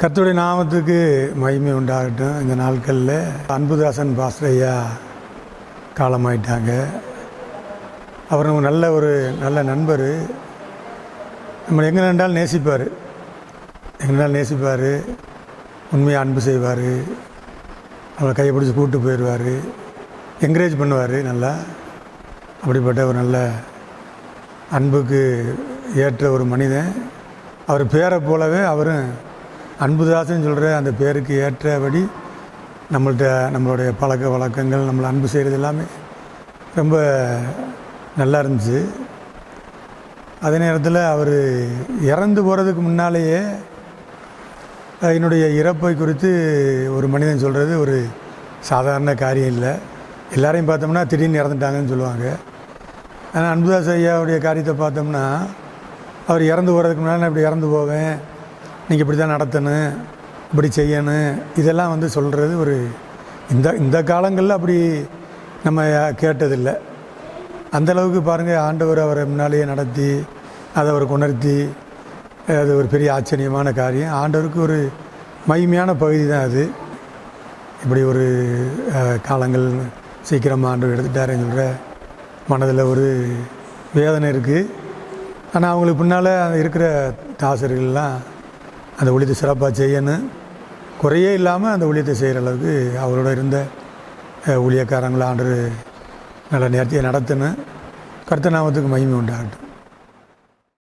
கர்த்தருடைய நாமத்துக்கு மகிமை உண்டாகட்டும். இந்த நாட்களில் அன்புதாசன் பாஸ்டர் ஐயா காலமாயிட்டாங்க. அவர் ஒரு நல்ல நண்பர். நம்ம எங்கே நின்றாலும் நேசிப்பார், உண்மையாக அன்பு செய்வார், அவரை கையை பிடிச்சி கூப்பிட்டு போயிடுவார், என்கரேஜ் பண்ணுவார் நல்லா. அப்படிப்பட்ட ஒரு நல்ல அன்புக்கு ஏற்ற ஒரு மனிதன். அவர் பேரை போலவே அவரும் அன்புதாசன் சொல்கிற அந்த பேருக்கு ஏற்றபடி நம்மளுடைய பழக்க வழக்கங்கள், நம்மளை அன்பு செய்கிறது எல்லாமே ரொம்ப நல்லா இருந்துச்சு. அதே நேரத்தில் அவர் இறந்து போகிறதுக்கு முன்னாலேயே என்னுடைய இறப்பை குறித்து ஒரு மனிதன் சொல்கிறது ஒரு சாதாரண காரியம் இல்லை. எல்லாரையும் பார்த்தோம்னா திடீர்னு இறந்துட்டாங்கன்னு சொல்லுவாங்க. ஆனால் அன்புதாஸ் ஐயாவுடைய காரியத்தை பார்த்தோம்னா, அவர் இறந்து போகிறதுக்கு முன்னாடி நான் இப்படி இறந்து போவேன், நீங்கள் இப்படி தான் நடத்தணும், இப்படி செய்யணும், இதெல்லாம் சொல்கிறது ஒரு இந்த காலங்களில் அப்படி நம்ம கேட்டதில்லை. அந்தளவுக்கு பாருங்கள், ஆண்டவர் அவரை முன்னாலேயே நடத்தி அதை அவருக்கு உணர்த்தி, அது ஒரு பெரிய ஆச்சரியமான காரியம். ஆண்டவருக்கு ஒரு மகிமையான பகுதி தான் அது. இப்படி ஒரு காலங்கள் சீக்கிரமாக ஆண்டவர் எடுத்துட்டாருன்னு சொல்கிற மனதில் ஒரு வேதனை இருக்குது. ஆனால் அவங்களுக்கு பின்னால் இருக்கிற தாசர்கள்லாம் அந்த ஊழியத்தை சிறப்பாக செய்யணும், குறையே இல்லாமல் அந்த ஊழியத்தை செய்கிற அளவுக்கு அவரோட இருந்த ஊழியக்காரங்களை ஆண்டவர் நல்ல நேர்த்தியை நடத்தணும். கர்த்தர் நாமத்துக்கு மகிமை உண்டாகட்டும்.